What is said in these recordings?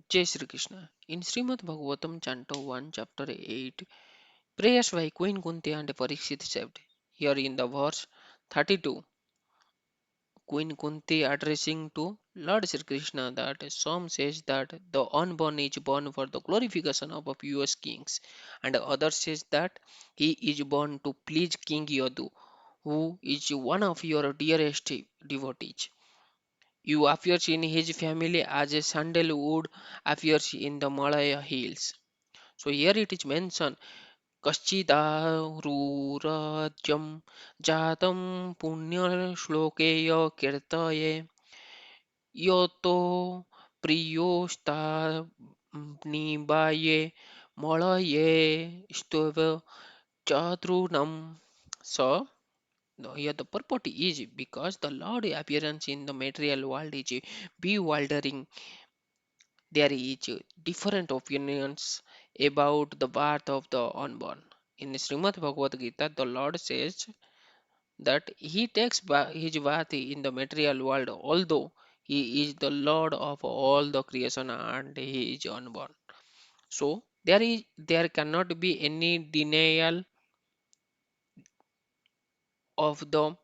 Jai Sri Krishna. In Srimad Bhagavatam, Canto 1, Chapter 8, prayers by Queen Kunti and Parīkṣit said. Here in the verse 32, Queen Kunti addressing to Lord Sri Krishna that some says that the unborn is born for the glorification of pious kings, and others says that he is born to please King Yadu, who is one of your dearest devotees. You appears in his family as a sandalwood appears in the Malaya hills. So here it is mentioned कश्चिदारूरजं जातं पुण्यश्लोकेय कीर्तये योतो प्रियोस्ताग्निबाये मलये स्तव चातुर्णम. So here the purport is because the Lord appearance in the material world is bewildering. There is different opinions about the birth of the unborn. In Srimad Bhagavad Gita, the Lord says that He takes His birth in the material world, although He is the Lord of all the creation and He is unborn. So there cannot be any denial of the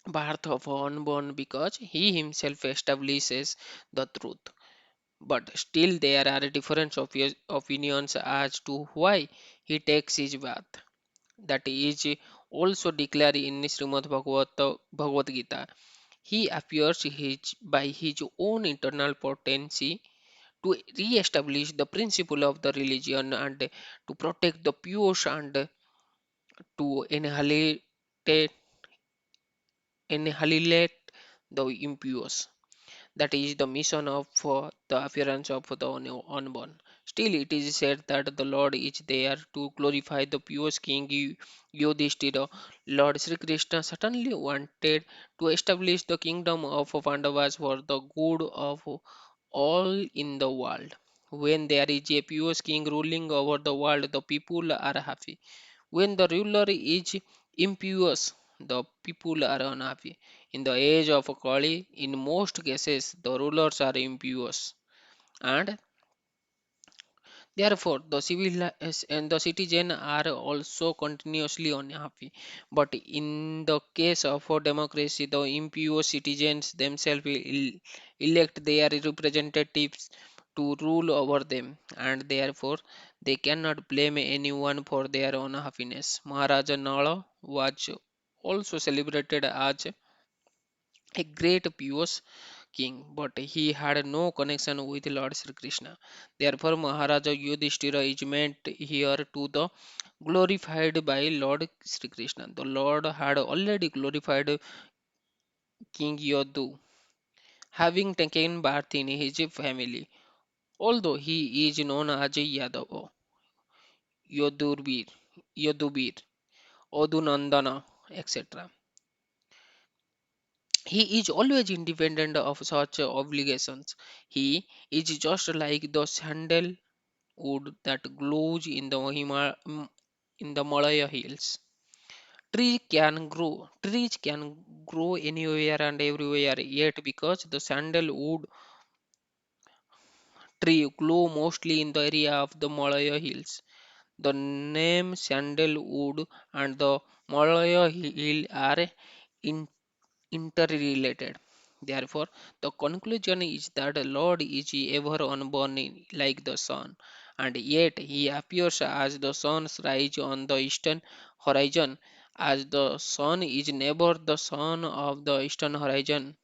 birth of unborn because He Himself establishes the truth. But still, there are different opinions as to why he takes his bath. That is also declared in Srimad Bhagavad Gita. He appears by his own internal potency to re-establish the principle of the religion and to protect the pure and to annihilate the impure. That is the mission of the appearance of the unborn. Still, it is said that the Lord is there to glorify the pure King Yudhishthira. Lord Sri Krishna certainly wanted to establish the kingdom of Pandavas for the good of all in the world. When there is a pure king ruling over the world, the people are happy. When the ruler is impious, the people are unhappy. In the age of Kali, in most cases, the rulers are impious, and therefore the citizen are also continuously unhappy. But in the case of a democracy, the impious citizens themselves will elect their representatives to rule over them, and therefore they cannot blame anyone for their unhappiness. Maharaja Nala was also celebrated as a great pious king, but he had no connection with Lord Sri Krishna. Therefore, Maharaja Yudhishthira is meant here to the glorified by Lord Sri Krishna. The Lord had already glorified King Yadu, having taken birth in his family, although he is known as Yadava, Yadurbir, Yadubir, Odunandana, etc. He is always independent of such obligations. He is just like the sandal wood that glows in the in the Malaya hills. Trees can grow anywhere and everywhere, yet because the sandalwood tree grow mostly in the area of the Malaya hills. The name sandalwood and the Malaya hill are in interrelated. Therefore, the conclusion is that the Lord is ever unborn like the sun, and yet he appears as the sun's rise on the eastern horizon, as the sun is never the sun of the eastern horizon.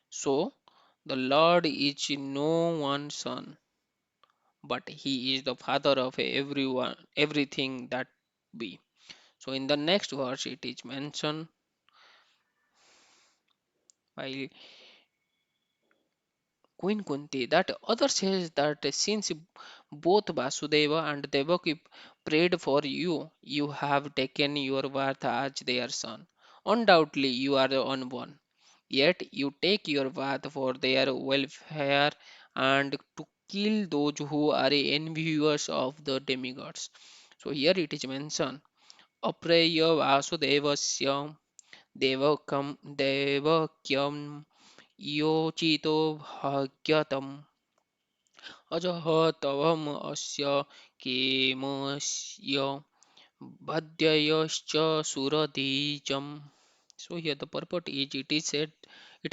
So, the Lord is no one son, but he is the father of everyone, everything that be. So, in the next verse, it is mentioned by Queen Kunti that other says that since both Vasudeva and Devaki prayed for you, you have taken your birth as their son. Undoubtedly, you are the unborn. Yet you take your birth for their welfare and to kill those who are envious of the demigods. So here it is mentioned, Apreya Vasudevasya Devakyam Yochito Bhagyatam अजः तवम अस्य केमस्य Bhadyayascha Suradijam. So here the purport is it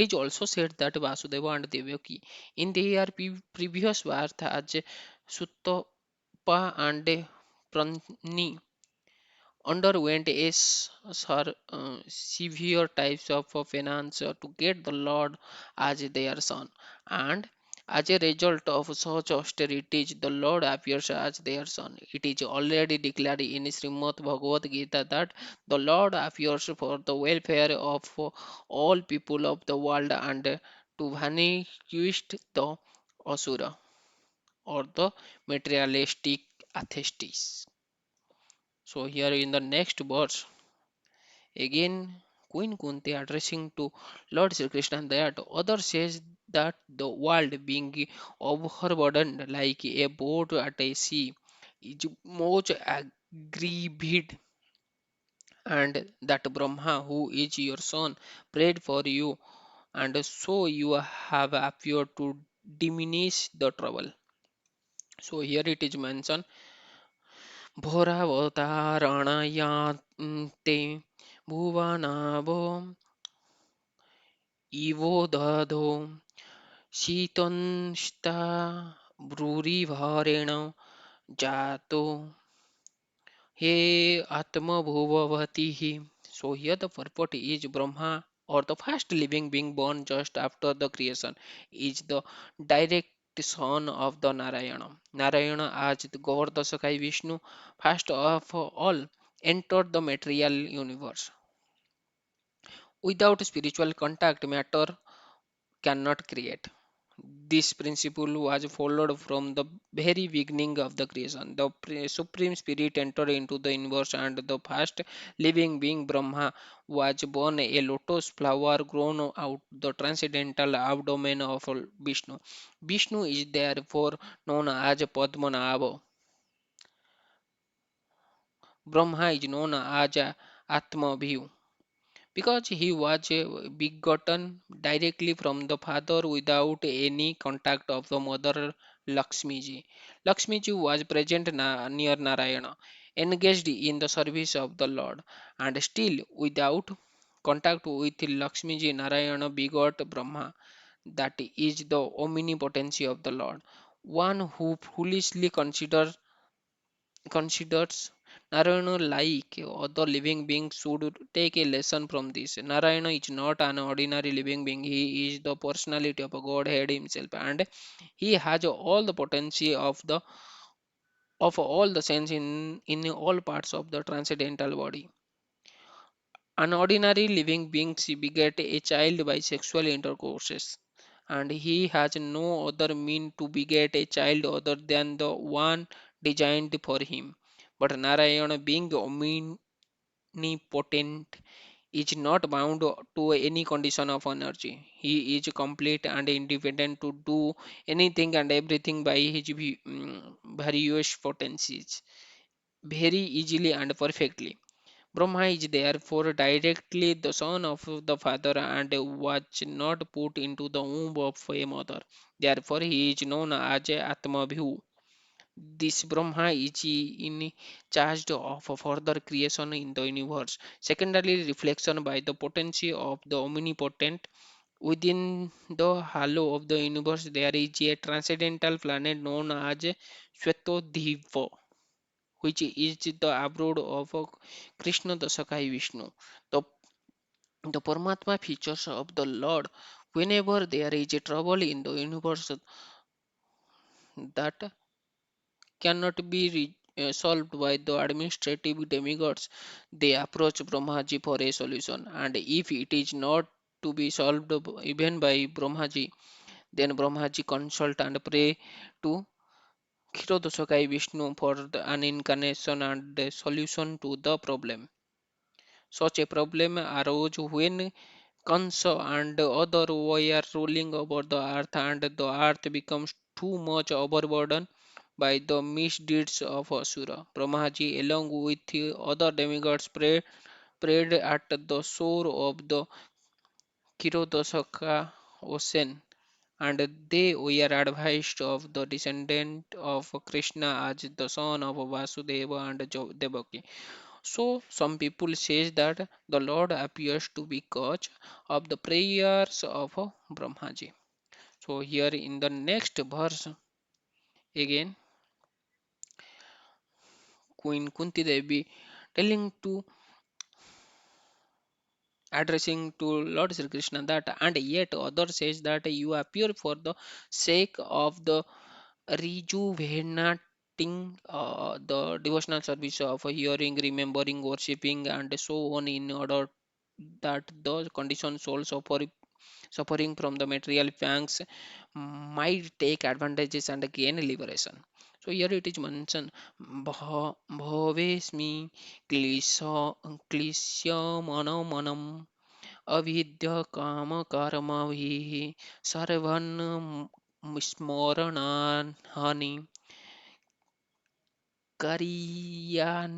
is also said that Vasudeva and Devaki in their previous birth as Suttapa and Prani underwent severe types of penance to get the Lord as their son, and as a result of such austerities, the Lord appears as their son. It is already declared in Srimad Bhagavad Gita that the Lord appears for the welfare of all people of the world and to vanish the asura or the materialistic atheists. So here in the next verse, again, Queen Kunti addressing to Lord Sri Krishna that other says that the world being overburdened like a boat at a sea is much aggrieved, and that Brahma, who is your son, prayed for you, and so you have appeared to diminish the trouble. So here it is mentioned Bhoravataranayante Bhuvanabo Ivo dado शीतंष्टा ब्रूरिभारेण जातो he atmabhuvavati. So here the purport is Brahma or the first living being born just after the creation is the direct son of the Narayana. Narayana as the God the Sakai Vishnu first of all entered the material universe. Without spiritual contact, matter cannot create. This principle was followed from the very beginning of the creation. The Supreme Spirit entered into the universe, and the first living being, Brahma, was born a lotus flower grown out the transcendental abdomen of Vishnu. Vishnu is therefore known as Padmanabha. Brahma is known as Atmabhiyu, because he was begotten directly from the father without any contact of the mother Lakshmiji. Lakshmiji was present near Narayana, engaged in the service of the Lord, and still without contact with Lakshmiji, Narayana begot Brahma, that is the omnipotency of the Lord. One who foolishly considers Narayana like other living beings should take a lesson from this. Narayana is not an ordinary living being. He is the personality of a Godhead himself, and he has all the potency of all the sense in all parts of the transcendental body. An ordinary living being beget a child by sexual intercourses, and he has no other mean to beget a child other than the one designed for him. But Narayana, being omnipotent, is not bound to any condition of energy. He is complete and independent to do anything and everything by his various potencies, very easily and perfectly. Brahma is therefore directly the son of the father and was not put into the womb of a mother. Therefore, he is known as Atmabhu. This Brahma is in charge of further creation in the universe. Secondarily, reflection by the potency of the omnipotent. Within the halo of the universe, there is a transcendental planet known as Svetodhiva, which is the abode of Krishna the Sakai Vishnu. The, the Paramatma features of the Lord. Whenever there is a trouble in the universe that cannot be solved by the administrative demigods, they approach Brahmaji for a solution. And if it is not to be solved even by Brahmaji, then Brahmaji consult and pray to Kshirodasakai Vishnu for an incarnation and a solution to the problem. Such a problem arose when Kansa and other were ruling over the earth, and the earth becomes too much overburdened by the misdeeds of Asura. Brahmaji, along with the other demigods, prayed at the shore of the Kirodosaka ocean, and they were advised of the descendant of Krishna as the son of Vasudeva and Devaki. So some people says that the Lord appears to be because of the prayers of Brahmaji. So here in the next verse again, Queen Kunti Devi telling to addressing to Lord Sri Krishna that, and yet others says that you appear for the sake of the rejuvenating the devotional service of hearing, remembering, worshipping, and so on, in order that those conditioned souls suffering from the material pangs might take advantages and gain liberation. So here it is mentioned, bhavesmi klesya manam अविद्या काम कर्मभिः servant स्मरणानि Kariyan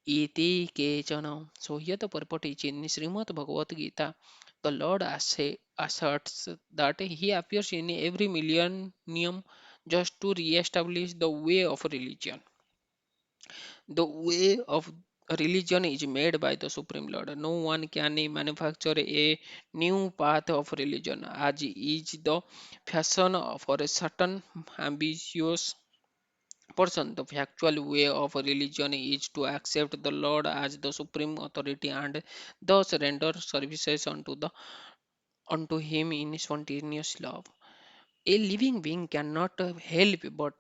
iti kechana. So here the purport is in Srimad Bhagavad Gita. The Lord asserts that He appears in every millennium just to re-establish the way of religion. The way of religion is made by the Supreme Lord. No one can manufacture a new path of religion, as is the fashion for a certain ambitious person. The factual way of religion is to accept the Lord as the supreme authority and thus render services unto Him in spontaneous love. A living being cannot help but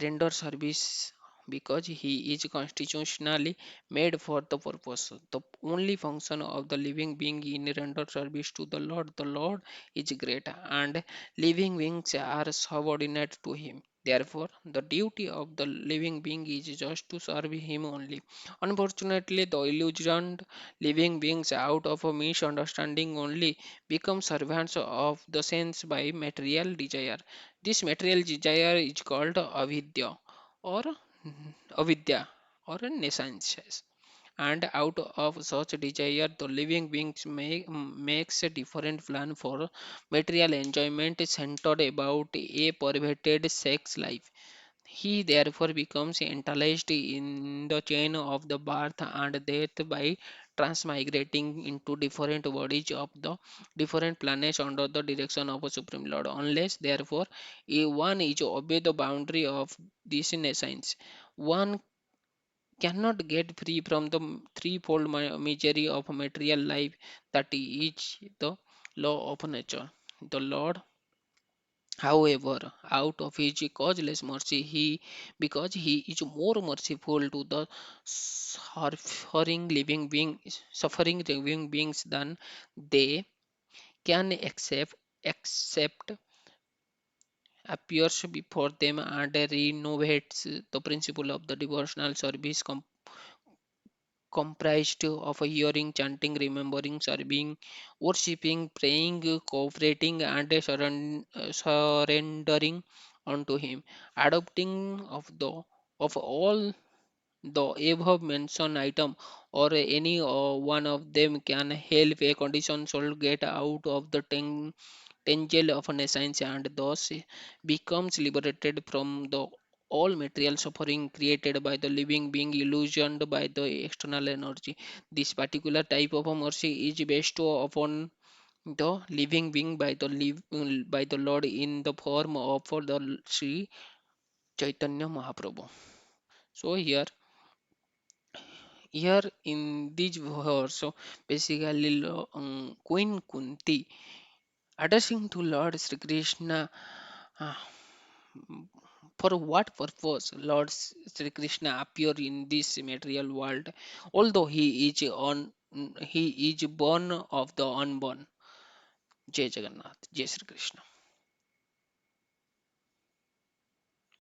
render service because he is constitutionally made for the purpose. The only function of the living being in render service to the Lord is great, and living beings are subordinate to him. Therefore, the duty of the living being is just to serve him only. Unfortunately, the illusioned living beings, out of a misunderstanding only, become servants of the sense by material desire. This material desire is called avidya or avidya or nescience. And out of such desire, the living beings makes a different plan for material enjoyment centered about a perverted sex life. He therefore becomes entangled in the chain of the birth and death by transmigrating into different bodies of the different planets under the direction of a Supreme Lord. Unless, therefore, one is obey the boundary of this science, one cannot get free from the threefold misery of material life, that is the law of nature. The Lord, however, out of his causeless mercy, because he is more merciful to the suffering living beings than they can accept, appears before them and renovates the principle of the devotional service comprised of hearing, chanting, remembering, serving, worshipping, praying, cooperating, and surrendering unto Him. Adopting of all the above mentioned item or any one of them can help a conditioned soul get out of the angel of nescience and thus becomes liberated from the all material suffering created by the living being illusioned by the external energy. This particular type of a mercy is bestowed upon the living being by by the Lord in the form of the Sri Chaitanya Mahaprabhu. So here in this verse, so basically Queen Kunti addressing to Lord Sri Krishna. uh, For what purpose Lord Sri Krishna appear in this material world, although he is born of the unborn. Jai Jagannath, Jai Sri Krishna.